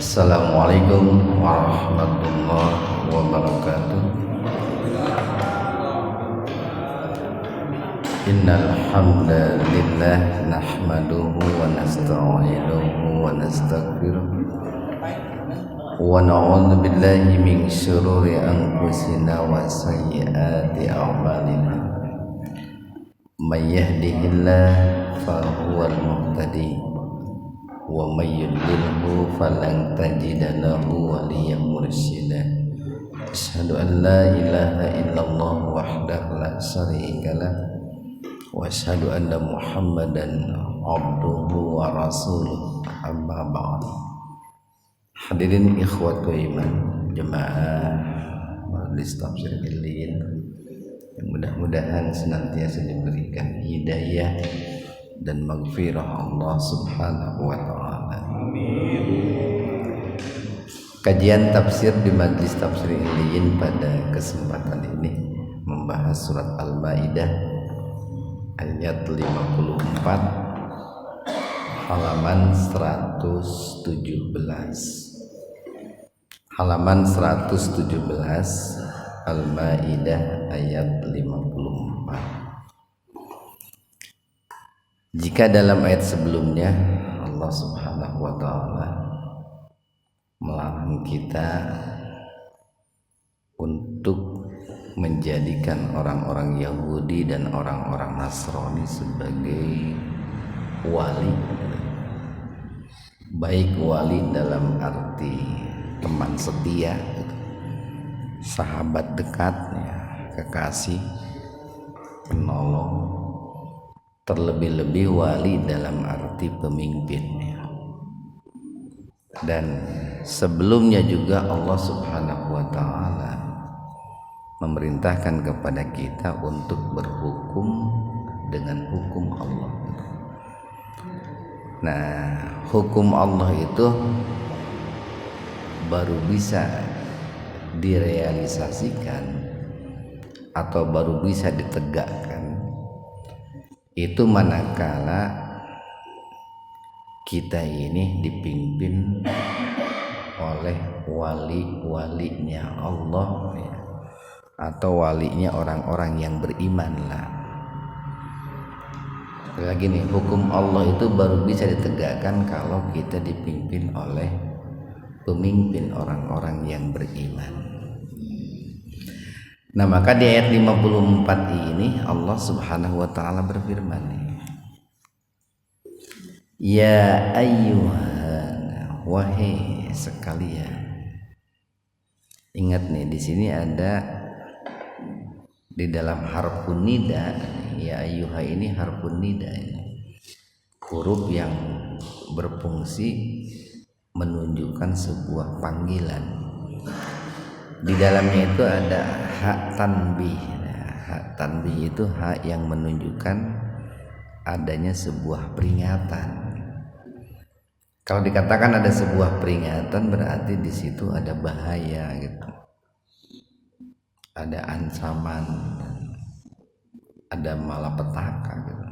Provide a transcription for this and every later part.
Assalamualaikum warahmatullahi wabarakatuh. Innal hamdalillah nahmaduhu wa nasta'inuhu wa nastaghfiruh wa na'udzu billahi min syururi anfusina wa sayyiati a'malina. May yahdihillahu fa huwal muhtadi wa may yudlilhu falan tajida lahu waliyyan mursyida. Asyhadu an la ilaha illallah wahdahu la syarikalah wa asyhadu anna Muhammadan abduhu wa rasuluh, amma ba'd. Hadirin ikhwatu iman, jemaah majelis tafsir Illiyin yang mudah-mudahan senantiasa diberikan hidayah dan maghfirah Allah Subhanahu wa taala. Amin. Kajian tafsir di Majelis Tafsir Illiyin pada kesempatan ini membahas surat Al-Maidah ayat 54 halaman 117. Halaman 117 Al-Maidah ayat 54. Jika dalam ayat sebelumnya Allah Subhanahu wa taala melarang kita untuk menjadikan orang-orang Yahudi dan orang-orang Nasrani sebagai wali, baik wali dalam arti teman setia, sahabat dekat, kekasih, penolong, terlebih-lebih wali dalam arti pemimpinnya. Dan sebelumnya juga Allah Subhanahu wa taala memerintahkan kepada kita untuk berhukum dengan hukum Allah. Nah, hukum Allah itu baru bisa direalisasikan atau baru bisa ditegakkan itu manakala kita ini dipimpin oleh wali-walinya Allah, atau walinya orang-orang yang beriman lah. Lagi nih, hukum Allah itu baru bisa ditegakkan kalau kita dipimpin oleh pemimpin orang-orang yang beriman. Nah, maka di ayat 54 ini Allah Subhanahu wa taala berfirman, ya ayyuhan, wahai sekalian. Ingat nih, di sini ada di dalam harfun nida, ya ayyuha ini harfun nida, ini huruf yang berfungsi menunjukkan sebuah panggilan. Di dalamnya itu ada hak tanbih. Hak tanbih itu hak yang menunjukkan adanya sebuah peringatan. Kalau dikatakan ada sebuah peringatan, berarti di situ ada bahaya gitu. Ada ancaman, ada malapetaka gitu.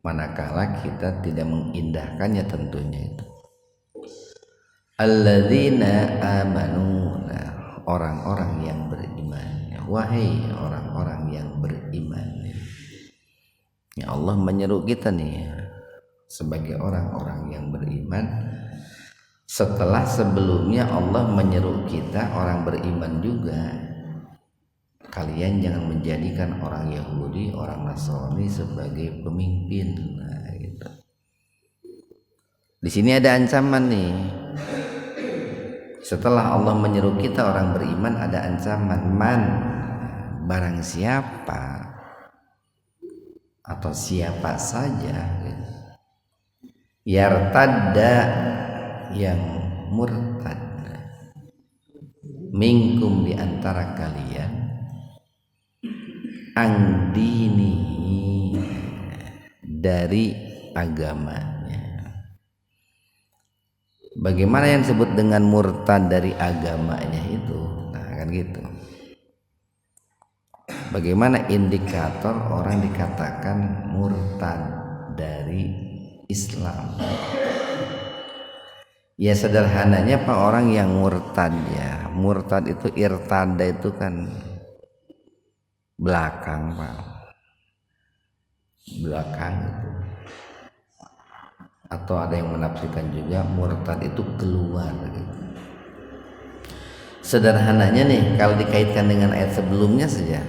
Manakala kita tidak mengindahkannya tentunya itu. Alladzina amanu, orang-orang yang beriman. Wahai orang-orang yang beriman. Ya, Allah menyeru kita nih sebagai orang-orang yang beriman, setelah sebelumnya Allah menyeru kita orang beriman juga, kalian jangan menjadikan orang Yahudi, orang Nasrani sebagai pemimpin. Nah, gitu. Di sini ada ancaman nih. Setelah Allah menyeru kita orang beriman, ada ancaman. Man, barang siapa atau siapa saja yartadda, yang murtad, minkum, di antara kalian, angdini, dari agamanya. Bagaimana yang disebut dengan murtad dari agamanya itu? Nah, kan gitu. Bagaimana indikator orang dikatakan murtad dari Islam? Ya sederhananya Pak, orang yang murtad ya. Murtad itu irtada itu kan belakang Pak. Belakang itu. Atau ada yang menafsirkan juga murtad itu keluar gitu. Sederhananya nih kalau dikaitkan dengan ayat sebelumnya saja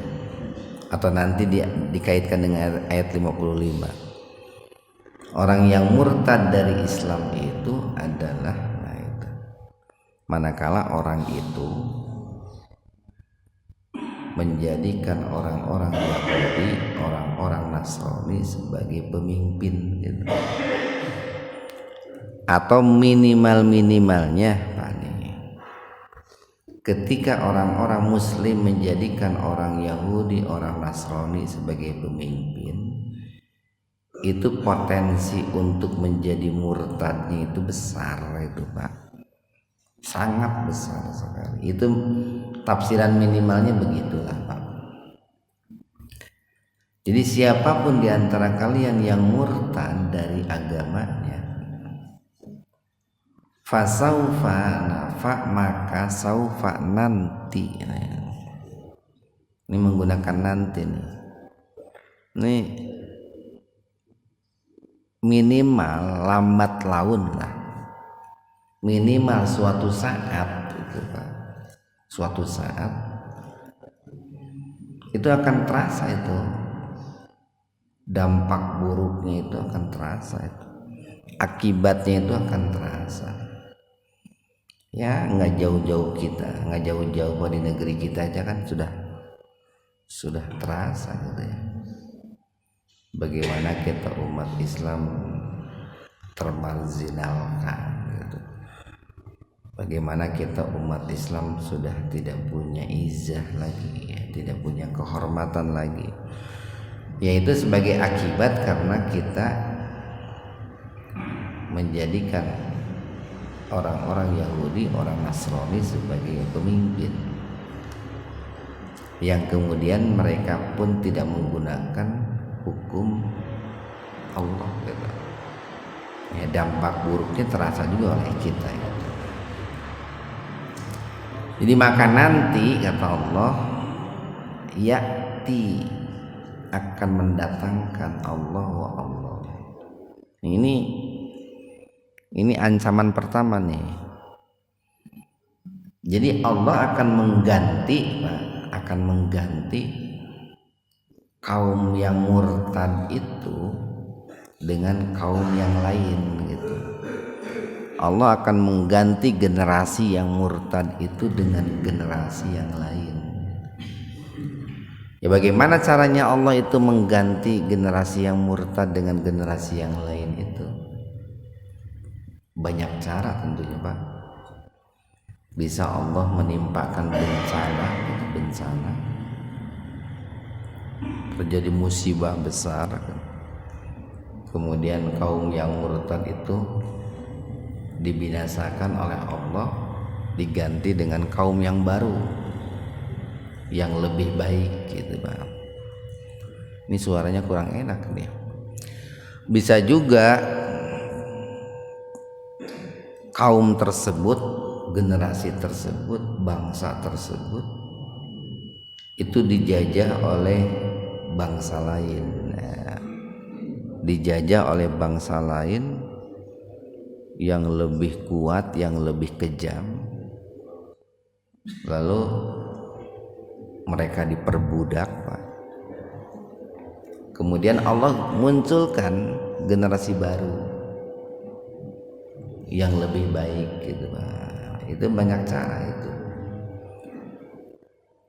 atau nanti dikaitkan dengan ayat 55. Orang yang murtad dari Islam itu adalah manakala orang itu menjadikan orang-orang Yahudi, orang-orang Nasrani sebagai pemimpin gitu. Atau minimalnya Pak nih, ketika orang-orang Muslim menjadikan orang Yahudi, orang Nasrani sebagai pemimpin, itu potensi untuk menjadi murtadnya itu besar itu Pak, sangat besar sekali. Itu tafsiran minimalnya begitulah Pak. Jadi siapapun di antara kalian yang murtad dari agamanya, fasaufa nafa, maka saufa nanti. Ini menggunakan nanti nih. Ini minimal lambat laun lah, minimal suatu saat itu Pak, suatu saat itu akan terasa itu dampak buruknya, itu akan terasa itu akibatnya, itu akan terasa ya. Nggak jauh-jauh kita, nggak jauh-jauh di negeri kita aja kan sudah terasa gitu ya. Bagaimana kita umat Islam termarginalkan gitu. Bagaimana kita umat Islam sudah tidak punya izah lagi ya, tidak punya kehormatan lagi. Yaitu sebagai akibat karena kita menjadikan orang-orang Yahudi, orang Nasrani sebagai pemimpin, yang kemudian mereka pun tidak menggunakan hukum Allah gitu. Ya, dampak buruknya terasa juga oleh kita gitu. Jadi maka nanti kata Allah, ya'ti, akan mendatangkan Allah wa Allah. Ini ancaman pertama nih. Jadi Allah akan mengganti kaum yang murtad itu dengan kaum yang lain gitu. Allah akan mengganti generasi yang murtad itu dengan generasi yang lain. Ya bagaimana caranya Allah itu mengganti generasi yang murtad dengan generasi yang lain itu? Banyak cara tentunya Pak. Bisa Allah menimpakan bencana, terjadi musibah besar, kemudian kaum yang murtad itu dibinasakan oleh Allah, diganti dengan kaum yang baru yang lebih baik gitu Pak. Ini suaranya kurang enak nih. Bisa juga kaum tersebut, generasi tersebut, bangsa tersebut itu dijajah oleh bangsa lain, dijajah oleh bangsa lain yang lebih kuat, yang lebih kejam, lalu mereka diperbudak Pak. Kemudian Allah munculkan generasi baru yang lebih baik gitu Pak. Itu banyak cara itu.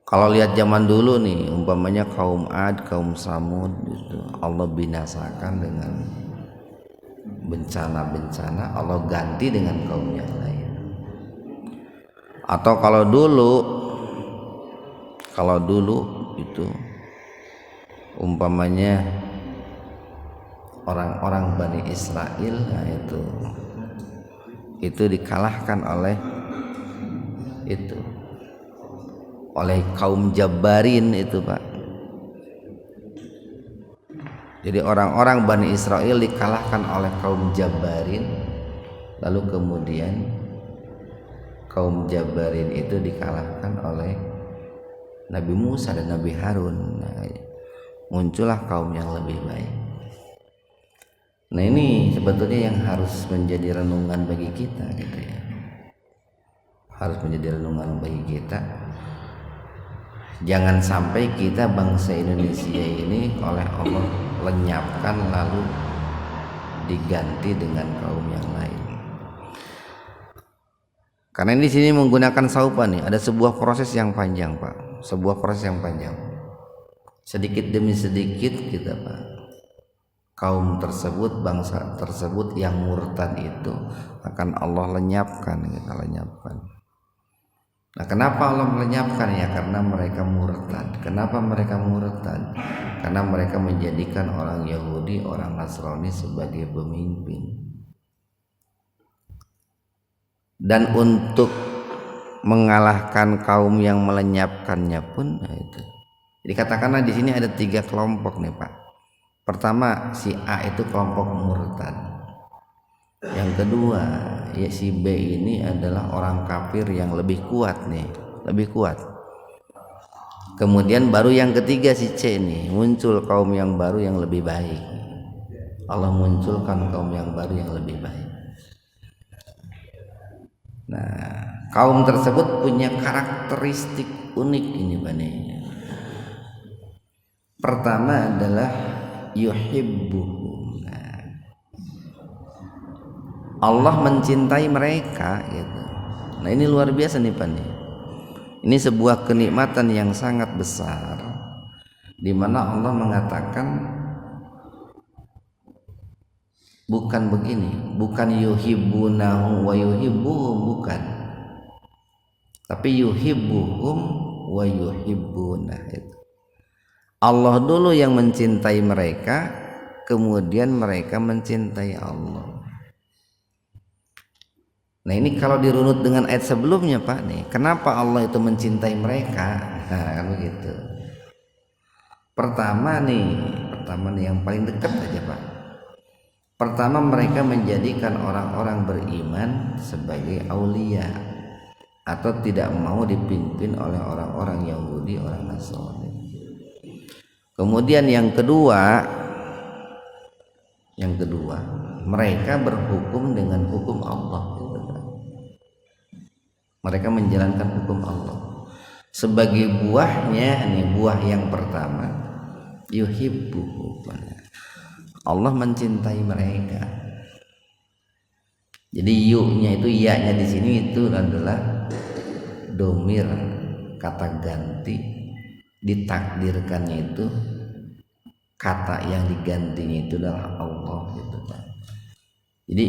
Kalau lihat zaman dulu nih, umpamanya kaum Ad, kaum Samud itu Allah binasakan dengan bencana-bencana, Allah ganti dengan kaum yang lain. Atau kalau dulu itu umpamanya orang-orang Bani Israel, nah itu dikalahkan oleh kaum Jabbarin itu Pak. Jadi orang-orang Bani Israel dikalahkan oleh kaum Jabbarin Lalu kemudian kaum Jabarin itu dikalahkan oleh Nabi Musa dan Nabi Harun. Nah, muncullah kaum yang lebih baik. Nah, ini sebetulnya yang harus menjadi renungan bagi kita gitu ya. Harus menjadi renungan bagi kita. Jangan sampai kita bangsa Indonesia ini oleh Allah lenyapkan lalu diganti dengan kaum yang lain. Karena di sini menggunakan saupa nih, ada sebuah proses yang panjang, Pak. Sebuah proses yang panjang. Sedikit demi sedikit kita, Pak, kaum tersebut, bangsa tersebut yang murtad itu akan Allah lenyapkan, kita lenyapkan. Nah, kenapa Allah melenyapkan? Ya karena mereka murtad. Kenapa mereka murtad? Karena mereka menjadikan orang Yahudi, orang Nasrani sebagai pemimpin. Dan untuk mengalahkan kaum yang melenyapkannya pun, nah itu. Jadi katakanlah di sini ada 3 kelompok nih, Pak. Pertama, si A itu kelompok murtad. Yang kedua, ya si B ini adalah orang kafir yang lebih kuat nih, lebih kuat. Kemudian baru yang ketiga si C nih, muncul kaum yang baru yang lebih baik. Allah munculkan kaum yang baru yang lebih baik. Nah, kaum tersebut punya karakteristik unik ini, Pak. Pertama adalah yuhibbuhum. Nah, Allah mencintai mereka gitu. Nah, ini luar biasa nih, Pak. Ini sebuah kenikmatan yang sangat besar di mana Allah mengatakan bukan begini, bukan yuhibbunahu wa yuhibbuhum, bukan, tapi yuhibbuhum wa yuhibbuna. Allah dulu yang mencintai mereka, kemudian mereka mencintai Allah. Nah, ini kalau dirunut dengan ayat sebelumnya, Pak nih, kenapa Allah itu mencintai mereka? Nah, kan begitu. Pertama nih yang paling dekat aja, Pak. Pertama, mereka menjadikan orang-orang beriman sebagai aulia atau tidak mau dipimpin oleh orang-orang Yahudi, orang Nasrani. Kemudian yang kedua, mereka berhukum dengan hukum Allah. Mereka menjalankan hukum Allah. Sebagai buahnya, nih buah yang pertama, yuhibbuhum. Allah mencintai mereka. Jadi yu-nya itu, ya-nya di sini itu adalah domir, kata ganti, ditakdirkannya itu kata yang digantinya itu adalah Allah gitu, Pak. Jadi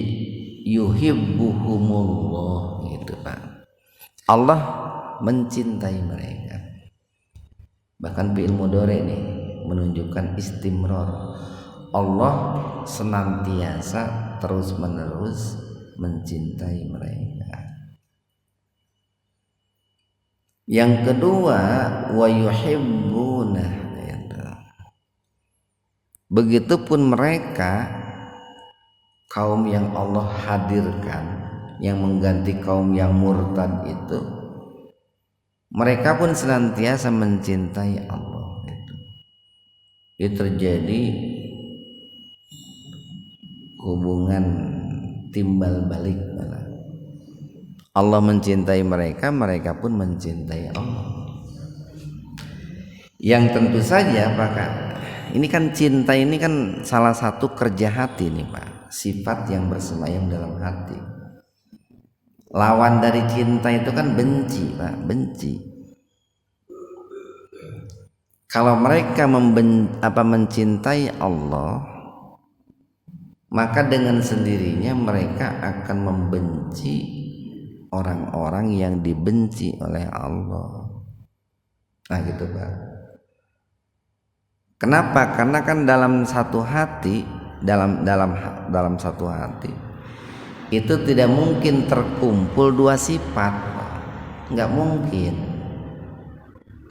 yuhibbuhumullah gitu, Pak. Allah mencintai mereka. Bahkan fi'il mudhari nih menunjukkan istimrar. Allah senantiasa terus-menerus mencintai mereka. Yang kedua, wa yuhibbuna. Begitupun mereka, kaum yang Allah hadirkan yang mengganti kaum yang murtad itu, mereka pun senantiasa mencintai Allah. Itu terjadi hubungan timbal balik. Allah mencintai mereka, mereka pun mencintai Allah. Yang tentu saja, Pak, ini kan cinta ini kan salah satu kerja hati nih, Pak. Sifat yang bersemayam dalam hati. Lawan dari cinta itu kan benci, Pak, benci. Kalau mereka mencintai Allah, maka dengan sendirinya mereka akan membenci orang-orang yang dibenci oleh Allah. Nah, gitu, Pak. Kenapa? Karena kan dalam satu hati, dalam satu hati itu tidak mungkin terkumpul dua sifat, Pak. Nggak mungkin.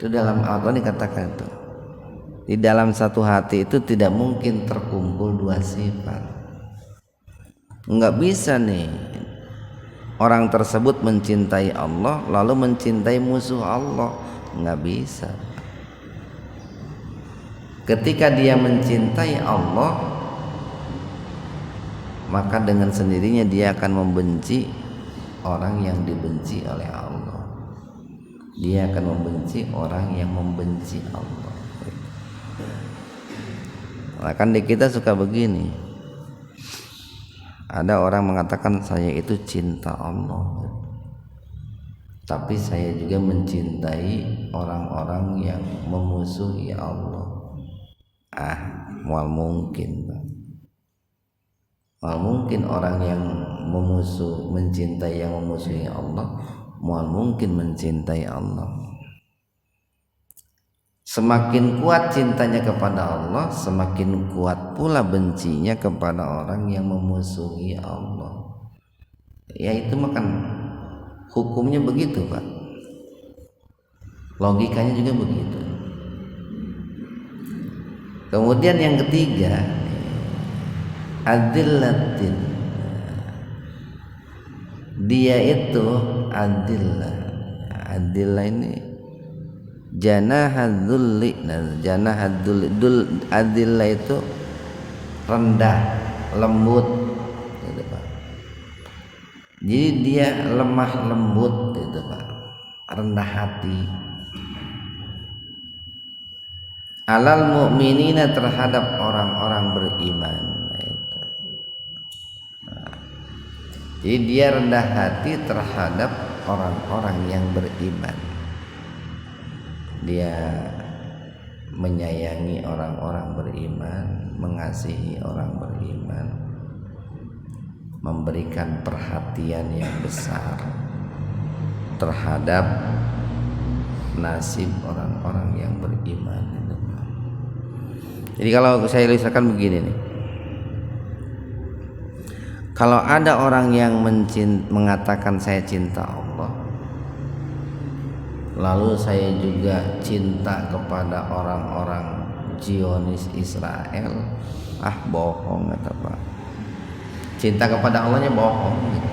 Itu dalam Al-Quran dikatakan itu. Di dalam satu hati itu tidak mungkin terkumpul dua sifat. Nggak bisa nih. orang tersebut mencintai Allah lalu mencintai musuh Allah? Nggak bisa. Ketika dia mencintai Allah, maka dengan sendirinya dia akan membenci orang yang dibenci oleh Allah. Dia akan membenci orang yang membenci Allah. Nah, kan di kita suka begini. Ada orang mengatakan saya itu cinta Allah, tapi saya juga mencintai orang-orang yang memusuhi Allah. Mual mungkin, Pak. Mual mungkin orang yang mencintai yang memusuhi Allah, mual mungkin mencintai Allah. Semakin kuat cintanya kepada Allah, semakin kuat pula bencinya kepada orang yang memusuhi Allah. Ya itu makan hukumnya begitu, Pak. Logikanya juga begitu. Kemudian yang ketiga, adillatin. Dia itu adillah. Adillah ini janahadzulli. Janahadzulli, adillah itu rendah, lembut gitu, Pak. Jadi dia lemah lembut gitu, Pak. Rendah hati. Alal mu'minina, terhadap orang-orang beriman. Jadi dia rendah hati terhadap orang-orang yang beriman. Dia menyayangi orang-orang beriman, mengasihi orang beriman, memberikan perhatian yang besar terhadap nasib orang-orang yang beriman. Jadi kalau saya ilustrasikan begini nih, kalau ada orang yang mengatakan saya cinta Allah, lalu saya juga cinta kepada orang-orang Zionis Israel, bohong kata Pak. Cinta kepada Allahnya bohong gitu.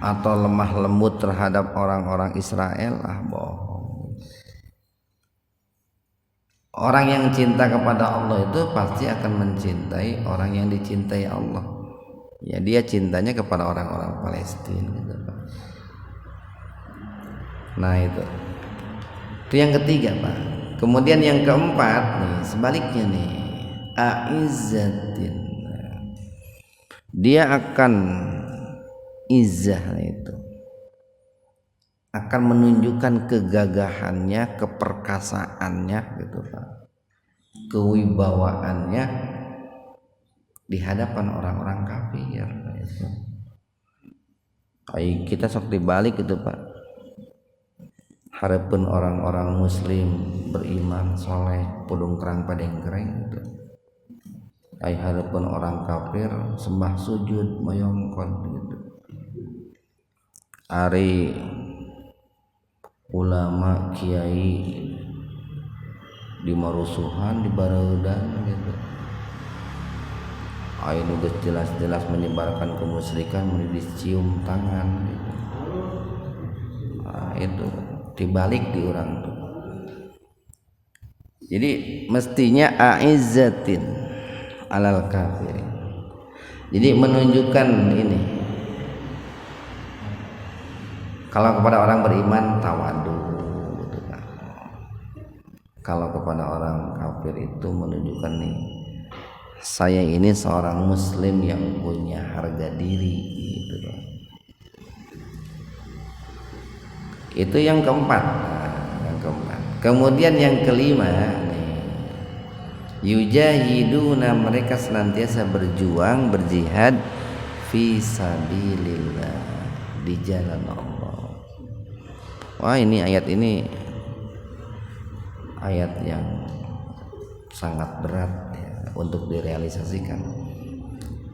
Atau lemah lembut terhadap orang-orang Israel, bohong. Orang yang cinta kepada Allah itu pasti akan mencintai orang yang dicintai Allah. Ya, dia cintanya kepada orang-orang Palestina gitu, Pak. Nah itu yang ketiga, Pak. Kemudian yang keempat nih, sebaliknya nih, a'izzatin. Dia akan izzah itu, akan menunjukkan kegagahannya, keperkasaannya gitu, Pak. Kewibawaannya di hadapan orang-orang kafir gitu. Kita sok dibalik gitu, Pak. Harapun orang-orang muslim beriman soleh pudung kerang padengkreng gitu. Harapun orang kafir sembah sujud moyongkon gitu. Ari ulama kiai di marusuhan di bareudan gitu. Anu geus jelas-jelas menyebarkan kemusyrikan dicium tangan gitu. Itu dibalik di orang tuh. Jadi mestinya a'izzatin alal kafirin. Jadi menunjukkan ini, kalau kepada orang beriman tawadu gitu kan. Kalau kepada orang kafir itu menunjukkan nih, saya ini seorang muslim yang punya harga diri gitu kan. Itu yang keempat. Kemudian yang kelima nih, yujahiduna, mereka senantiasa berjuang, berjihad fi sabilillah, di jalan Allah. Wah, ini ayat yang sangat berat ya, untuk direalisasikan.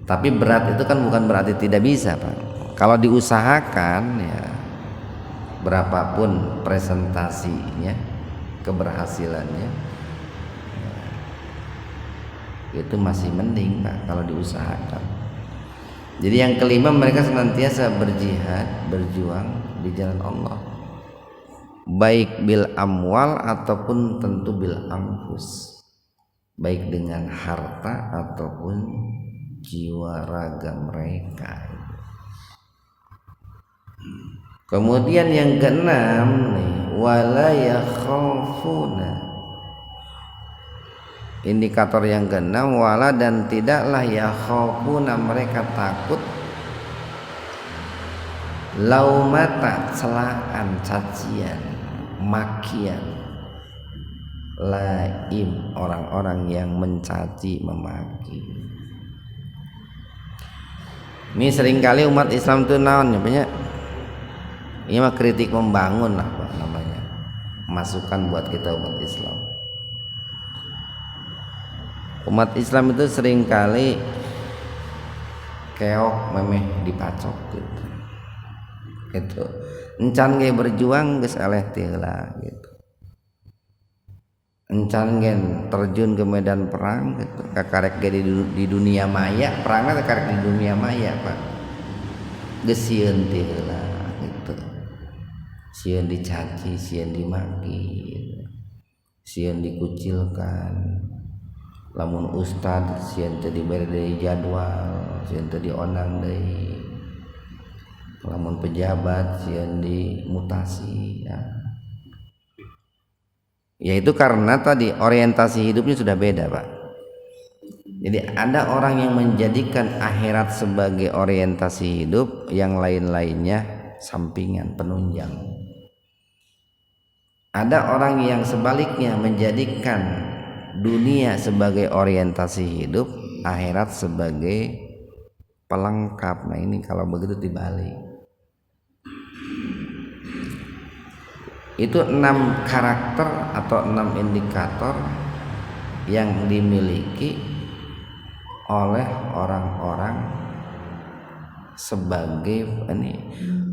Tapi berat itu kan bukan berarti tidak bisa, Pak. Kalau diusahakan ya, berapapun presentasinya, keberhasilannya, itu masih mending, Pak, kalau diusahakan. Jadi yang kelima, mereka senantiasa berjihad, berjuang di jalan Allah, baik bil amwal ataupun tentu bil anfus, baik dengan harta ataupun jiwa raga mereka. Kemudian yang keenam nih, wala yakhafuna. Indikator yang keenam, wala dan tidaklah yakhafuna mereka takut laumata celaan, cacian, makian, laim orang-orang yang mencaci memaki. Ini seringkali umat Islam itu naon ya banyak. Ini mah kritik membangun lah Pak namanya. Masukan buat kita umat Islam. Umat Islam itu seringkali keok memeh dipacok gitu. Itu encan ge berjuang geus eleh tiheula gitu. Encan gen terjun ke medan perang gitu. Kakarek ge di dunia maya, perangna kakarek di dunia maya Pak. Geus sieun tiheula gitu. Sieun dicaci, sieun dimaki, gitu. Sieun dikucilkan. Lamun ustad sieun teu dibere deui jadwal, sieun teu dionang deui. Lamun pejabat sieun dimutasi ya. Yaitu karena tadi orientasi hidupnya sudah beda Pak. Jadi ada orang yang menjadikan akhirat sebagai orientasi hidup, yang lain-lainnya sampingan, penunjang. Ada orang yang sebaliknya menjadikan dunia sebagai orientasi hidup, akhirat sebagai pelengkap. Nah ini kalau begitu dibalik. Itu 6 karakter atau 6 indikator yang dimiliki oleh orang-orang sebagai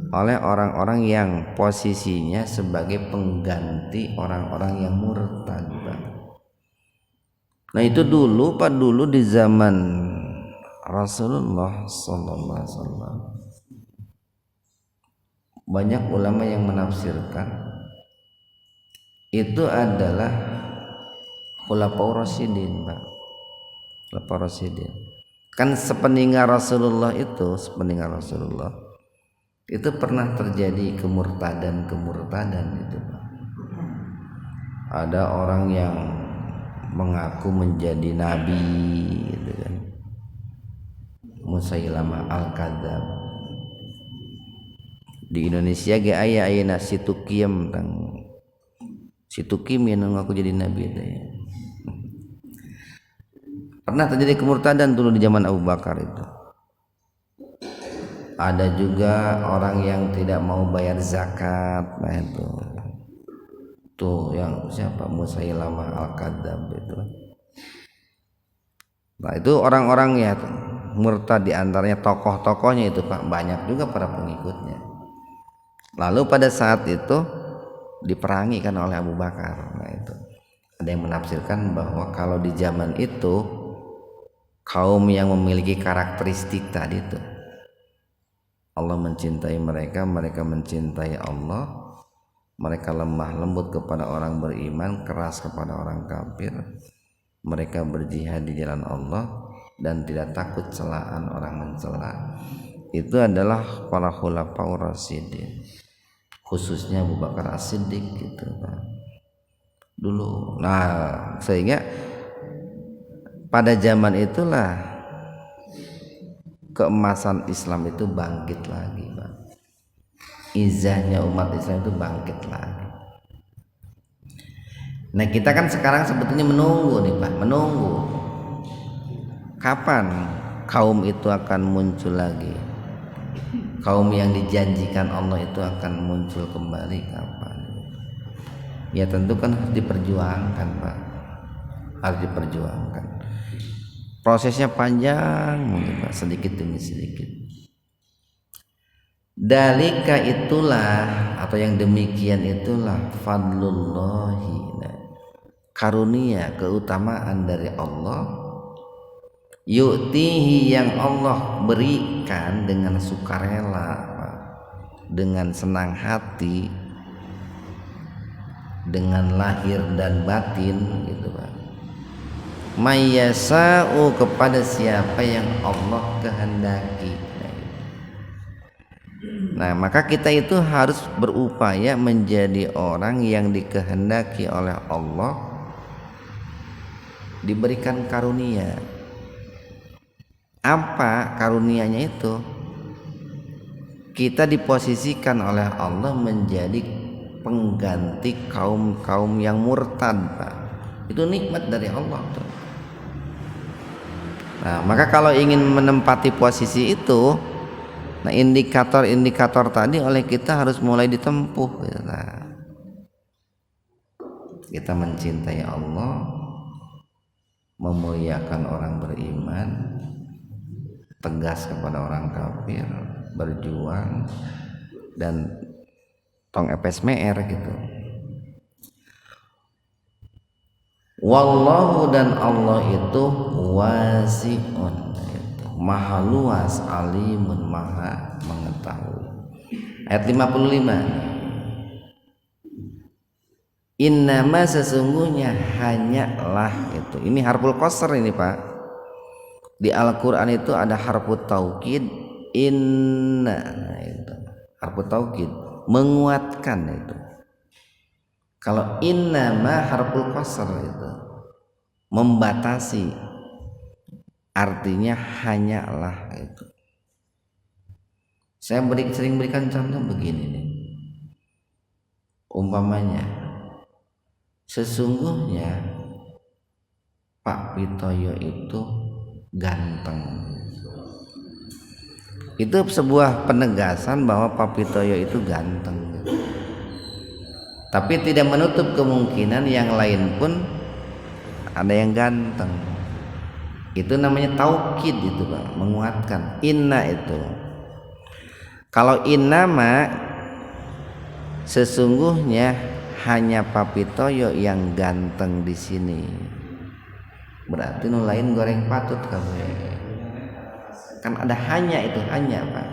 oleh orang-orang yang posisinya sebagai pengganti orang-orang yang murtad. Nah itu dulu Pak, dulu di zaman Rasulullah sallallahu alaihi wasallam banyak ulama yang menafsirkan itu adalah khulafaur rasyidin Pak. Khulafaur rasyidin. Kan sepeninggal Rasulullah itu pernah terjadi kemurtadan itu Pak. Ada orang yang mengaku menjadi nabi gitu kan. Musailamah al-Kadzab. Di Indonesia ge aya ayeuna Situkiem tang Situkim yang ngaku jadi nabi itu ya. Pernah terjadi kemurtadan dulu di zaman Abu Bakar itu. Ada juga orang yang tidak mau bayar zakat, nah itu. Tuh yang siapa Musailamah al-Kadzab itu. Nah itu orang-orang ya murtad, di antaranya tokoh-tokohnya itu Pak, banyak juga para pengikutnya. Lalu pada saat itu diperangi kan oleh Abu Bakar. Nah itu ada yang menafsirkan bahwa kalau di zaman itu kaum yang memiliki karakteristik tadi itu, Allah mencintai mereka, mereka mencintai Allah. Mereka lemah lembut kepada orang beriman, keras kepada orang kafir. Mereka berjihad di jalan Allah dan tidak takut celaan orang mencela. Itu adalah para khulafaur rasyidin, khususnya Abu Bakar As-Siddiq gitu Pak. Dulu. Nah, sehingga pada zaman itulah keemasan Islam itu bangkit lagi Pak. Izahnya umat Islam itu bangkit lagi. Nah kita kan sekarang sebetulnya menunggu nih Pak, menunggu kapan kaum itu akan muncul lagi, kaum yang dijanjikan Allah itu akan muncul kembali kapan? Ya tentu kan harus diperjuangkan Pak, harus diperjuangkan. Prosesnya panjang mungkin Pak, sedikit demi sedikit. Dalika itulah, atau yang demikian itulah fadlullahi, karunia keutamaan dari Allah, yu'tihi yang Allah berikan dengan sukarela, dengan senang hati, dengan lahir dan batin gitu Pak. Mayyasa'u kepada siapa yang Allah kehendaki. Nah, maka kita itu harus berupaya menjadi orang yang dikehendaki oleh Allah, diberikan karunia. Apa karunianya itu? Kita diposisikan oleh Allah menjadi pengganti kaum-kaum yang murtad, Pak. Itu nikmat dari Allah tuh. Nah, maka kalau ingin menempati posisi itu, nah indikator-indikator tadi oleh kita harus mulai ditempuh. Nah, kita mencintai Allah, memuliakan orang beriman, tegas kepada orang kafir, berjuang, dan tong epes meer gitu. Wallahu dan Allah itu wasi'un, maha luas, alimun, maha mengetahui. Ayat 55. Innama sesungguhnya hanyalah itu. Ini harful qasr ini Pak. Di Al-Qur'an itu ada harful taukid inna. Nah, itu. Harful taukid menguatkan itu. Kalau innama harful qasr itu membatasi, artinya hanyalah itu. Saya sering berikan contoh begini nih. Umpamanya, sesungguhnya Pak Pitoyo itu ganteng. Itu sebuah penegasan bahwa Pak Pitoyo itu ganteng. Tapi tidak menutup kemungkinan yang lain pun ada yang ganteng. Itu namanya taukid itu Pak, menguatkan. Inna itu. Kalau innama sesungguhnya hanya Pak Pitoyo yang ganteng di sini. Berarti nu lain goreng patut kamu. Kan ada hanya itu, hanya Pak.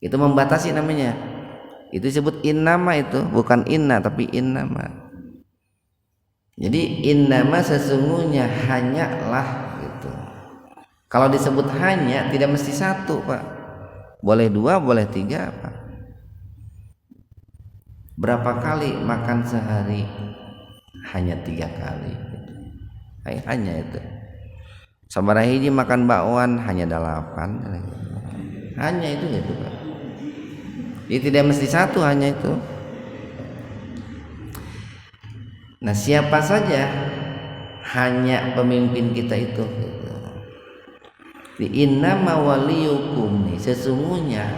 Itu membatasi namanya. Itu disebut innama, itu bukan inna tapi innama. Jadi innama sesungguhnya hanyalah gitu. Kalau disebut hanya tidak mesti satu Pak, boleh dua, boleh tiga Pak. Berapa kali makan sehari? Hanya 3 kali gitu. Hanya itu. Sabaraha hiji makan bakwan hanya 8. Hanya itu gitu Pak. Jadi tidak mesti satu, hanya itu. Nah, siapa saja hanya pemimpin kita itu gitu. Di innama waliyukum nih, sesungguhnya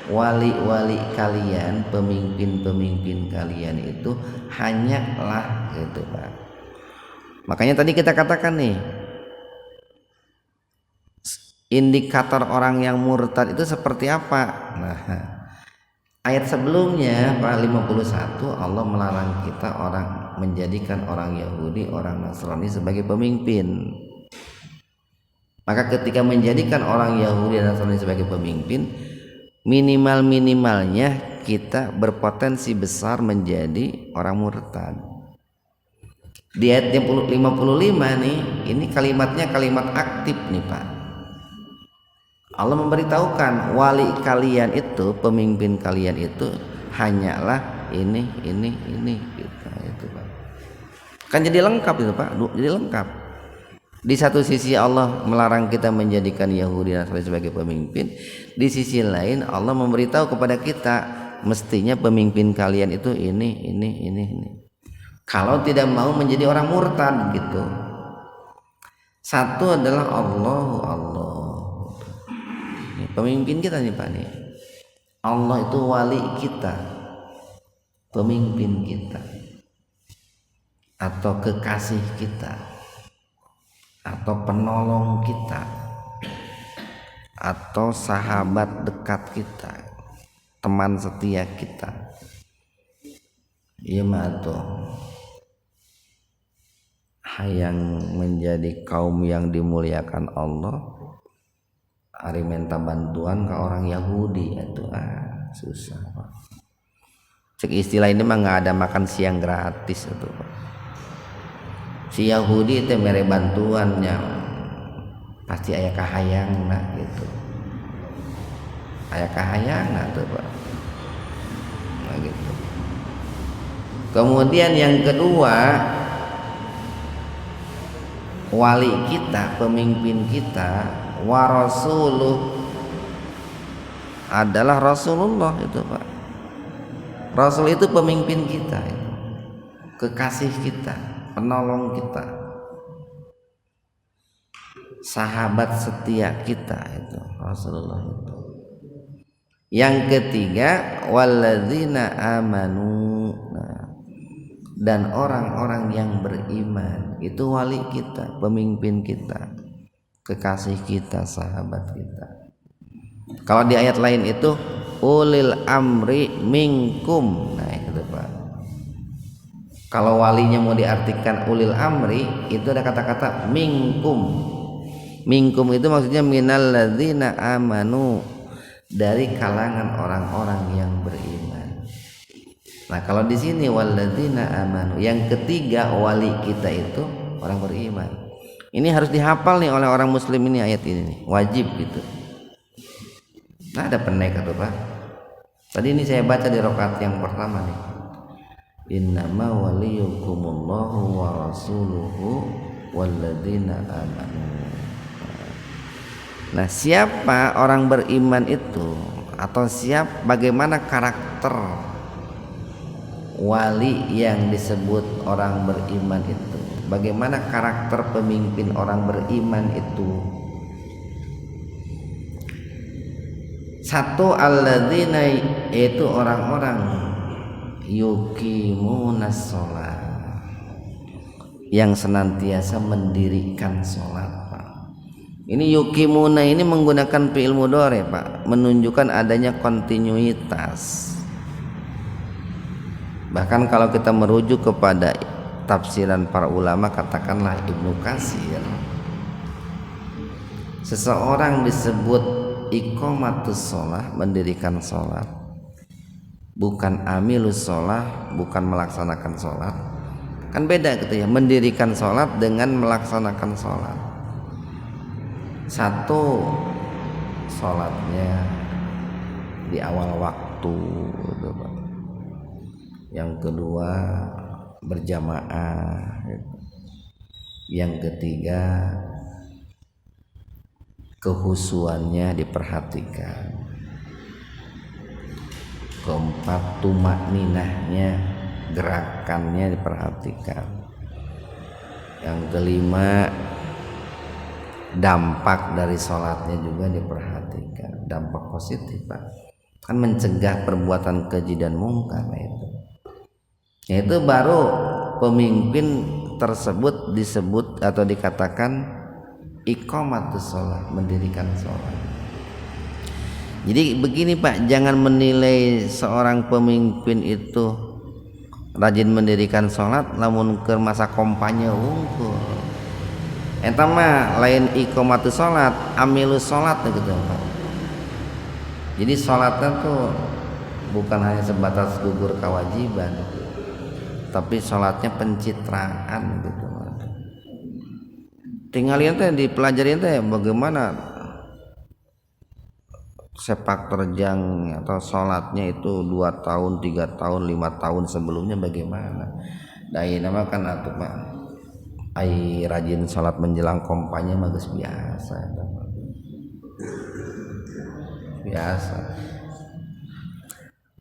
wali-wali kalian, pemimpin-pemimpin kalian itu hanyalah gitu Pak. Makanya tadi kita katakan nih, indikator orang yang murtad itu seperti apa? Nah, ayat sebelumnya Pak 51 Allah melarang kita orang menjadikan orang Yahudi, orang Nasrani sebagai pemimpin. Maka ketika menjadikan orang Yahudi dan Nasrani sebagai pemimpin, minimalnya kita berpotensi besar menjadi orang murtad. Di ayat 55 nih, ini kalimatnya kalimat aktif nih Pak. Allah memberitahukan wali kalian itu, pemimpin kalian itu hanyalah ini gitu, itu Pak. Kan jadi lengkap itu Pak, jadi lengkap. Di satu sisi Allah melarang kita menjadikan Yahudi dan Nasrani sebagai pemimpin, di sisi lain Allah memberitahu kepada kita mestinya pemimpin kalian itu ini. Kalau tidak mau menjadi orang murtad gitu. Satu adalah Allah. Pemimpin kita nih Pak nih. Allah itu wali kita, pemimpin kita, atau kekasih kita, atau penolong kita, atau sahabat dekat kita, teman setia kita. Iya mah tuh. hayang menjadi kaum yang dimuliakan Allah, ari minta bantuan ke orang Yahudi itu susah Pak. Cek istilah ini mah nggak ada makan siang gratis itu Pak. Si Yahudi itu mere bantuannya pasti aya kahayangna gitu, aya kahayangna tuh Pak. Nah, gitu. Kemudian yang kedua, wali kita, pemimpin kita, wa rasuluh adalah Rasulullah itu Pak. Rasul itu pemimpin kita itu. Kekasih kita, penolong kita, sahabat setia kita itu Rasulullah itu. Yang ketiga, walladzina amanu, dan orang-orang yang beriman itu wali kita, pemimpin kita, kekasih kita, sahabat kita. Kalau di ayat lain itu ulil amri minkum, nah itu Pak. Kalau walinya mau diartikan ulil amri itu ada kata-kata minkum. Minkum itu maksudnya minal ladzina amanu, dari kalangan orang-orang yang beriman. Nah kalau di sini walladzina amanu, yang ketiga wali kita itu orang beriman. Ini harus dihafal nih oleh orang muslim ini, ayat ini nih, wajib gitu. Nah ada pendek atau Pak. Tadi ini saya baca di rakaat yang pertama nih. Innama waliyukumullahu wa rasuluhu walladzina amanu. Nah siapa orang beriman itu, atau bagaimana karakter wali yang disebut orang beriman itu, bagaimana karakter pemimpin orang beriman itu? Satu, alladzina, yaitu orang-orang yuqimunas sholat, yang senantiasa mendirikan sholat Pak. Ini yuqimuna ini menggunakan fi'il mudhari Pak, menunjukkan adanya kontinuitas. Bahkan kalau kita merujuk kepada tafsiran para ulama, katakanlah Ibnu Katsir, seseorang disebut iqamatus sholah, mendirikan sholat, bukan amilus sholah, bukan melaksanakan sholat. Kan beda gitu ya, mendirikan sholat dengan melaksanakan sholat. Satu, sholatnya di awal waktu gitu Pak. Yang kedua, berjamaah gitu. Yang ketiga, kehusuannya diperhatikan. Keempat, tumakninahnya, gerakannya diperhatikan. Yang kelima, dampak dari sholatnya juga diperhatikan, dampak positif Pak. Kan mencegah perbuatan keji dan mungkar itu. Itu baru pemimpin tersebut disebut atau dikatakan iqamatus sholat, mendirikan sholat. Jadi begini Pak, jangan menilai seorang pemimpin itu rajin mendirikan sholat namun ke masa kampanye unggul. Eta mah lain iqamatus sholat, amilus sholat gitu Pak. Jadi sholatnya tuh bukan hanya sebatas gugur kewajiban, tapi sholatnya pencitraan gitu. Tinggalin teh dipelajarin teh bagaimana sepak terjang atau sholatnya itu 2 tahun, 3 tahun, 5 tahun sebelumnya bagaimana. Dai nama kan atuh Pak. Ai rajin sholat menjelang kampanye mah geus biasa. Biasa.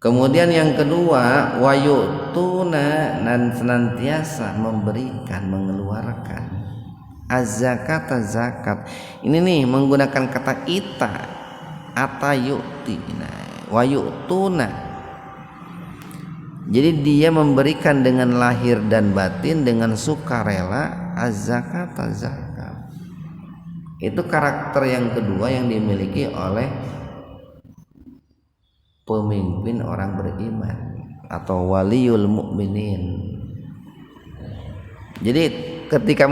Kemudian yang kedua, wayutuna, dan senantiasa memberikan, mengeluarkan az-zakat, zakat. Ini nih menggunakan kata ita, atayuti, wayutuna. Jadi dia memberikan dengan lahir dan batin, dengan sukarela, az-zakat, zakat. Itu karakter yang kedua yang dimiliki oleh pemimpin orang beriman atau waliul mukminin. Jadi ketika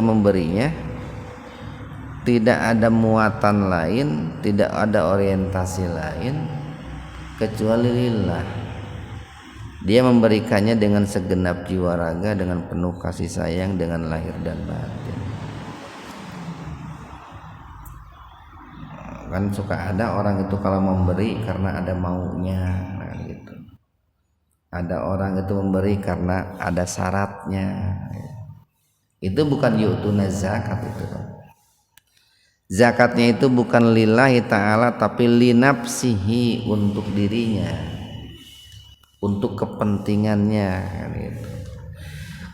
memberinya tidak ada muatan lain, tidak ada orientasi lain kecuali lillah. Dia memberikannya dengan segenap jiwa raga, dengan penuh kasih sayang, dengan lahir dan batin. Kan suka ada orang itu kalau memberi karena ada maunya, nah gitu. Ada orang itu memberi karena ada syaratnya. Itu bukan yu'tuna zakat itu. Zakatnya itu bukan lillahi ta'ala tapi linafsihi, untuk dirinya, untuk kepentingannya kan gitu.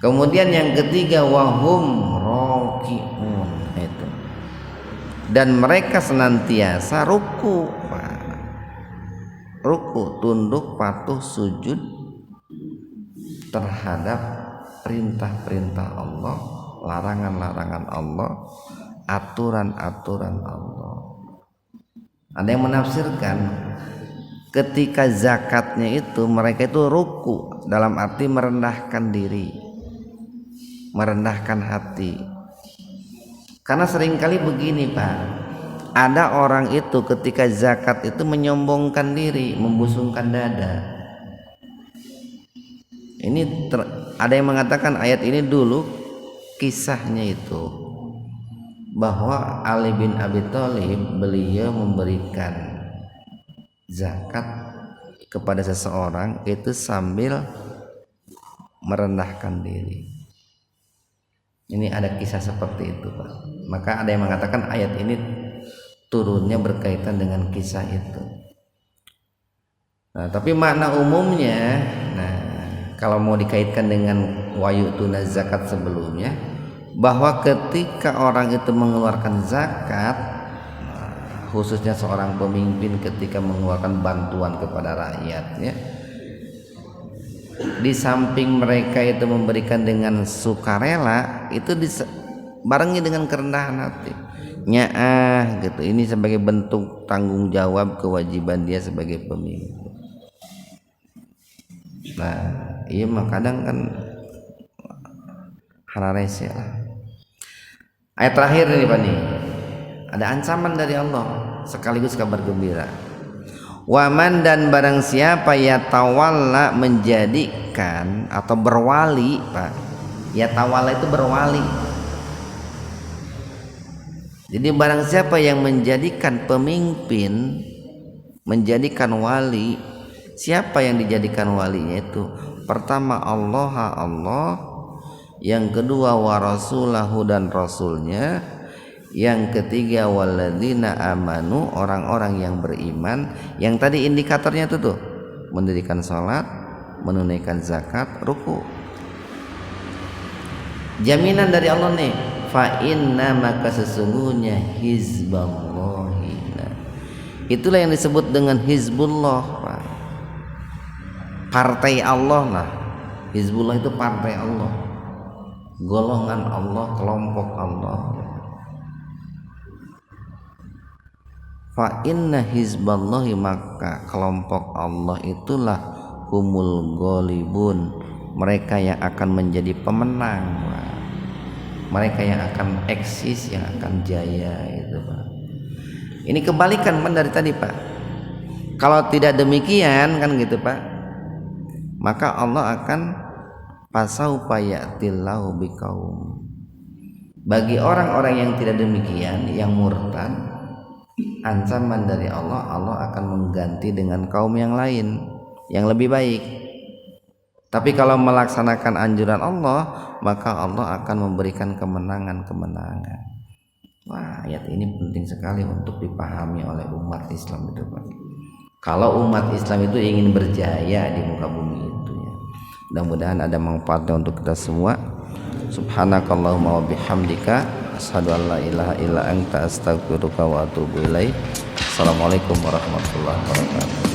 Kemudian yang ketiga wahum rokiun, itu, dan mereka senantiasa ruku, tunduk, patuh, sujud terhadap perintah-perintah Allah, larangan-larangan Allah, aturan-aturan Allah. Ada yang menafsirkan ketika zakatnya itu mereka itu ruku, dalam arti merendahkan diri, merendahkan hati. Karena seringkali begini Pak, ada orang itu ketika zakat itu menyombongkan diri, membusungkan dada. Ini ada yang mengatakan ayat ini dulu kisahnya itu bahwa Ali bin Abi Thalib beliau memberikan zakat kepada seseorang itu sambil merendahkan diri. Ini ada kisah seperti itu Pak. Maka ada yang mengatakan ayat ini turunnya berkaitan dengan kisah itu. Nah, tapi makna umumnya, nah kalau mau dikaitkan dengan wayu'tuna zakat sebelumnya, bahwa ketika orang itu mengeluarkan zakat, khususnya seorang pemimpin ketika mengeluarkan bantuan kepada rakyatnya, di samping mereka itu memberikan dengan sukarela, itu barengi dengan kerendahan hati, nyaah gitu. Ini sebagai bentuk tanggung jawab kewajiban dia sebagai pemimpin. Nah, iya mah kadang kan hararese lah. Ayat terakhir ini Pak nih, ada ancaman dari Allah sekaligus kabar gembira. Waman, dan barang siapa yatawalla, menjadikan atau berwali Pak. Yatawalla itu berwali. Jadi barang siapa yang menjadikan pemimpin, menjadikan wali, siapa yang dijadikan walinya itu? Pertama Allah, yang kedua wa rasulahu, dan rasulnya, yang ketiga walladzina amanu, orang-orang yang beriman. Yang tadi indikatornya itu tuh, mendirikan salat, menunaikan zakat, ruku. Jaminan dari Allah nih, fa inna, maka sesungguhnya hizballahi. Nah, itulah yang disebut dengan hizbullah Pak. Partai Allah lah. Hizbullah itu partai Allah, golongan Allah, kelompok Allah. Fa inna hizballahi, maka kelompok Allah itulah humul ghalibun, mereka yang akan menjadi pemenang, mereka yang akan eksis, yang akan jaya itu Pak. Ini kebalikan dari tadi Pak. Kalau tidak demikian kan gitu Pak, maka Allah akan pasaufa ya'tillahu biqaum. Bagi orang-orang yang tidak demikian, yang murtad, ancaman dari Allah, Allah akan mengganti dengan kaum yang lain yang lebih baik. Tapi kalau melaksanakan anjuran Allah, maka Allah akan memberikan kemenangan-kemenangan. Wah, ayat ini penting sekali untuk dipahami oleh umat Islam itu Pak. Kalau umat Islam itu ingin berjaya di muka bumi itu ya. Mudah-mudahan ada manfaatnya untuk kita semua. Subhanakallahumma wa bihamdika, asyhadu an la ilaha illa anta, astaghfiruka wa atubu ilaik. Assalamualaikum warahmatullahi wabarakatuh.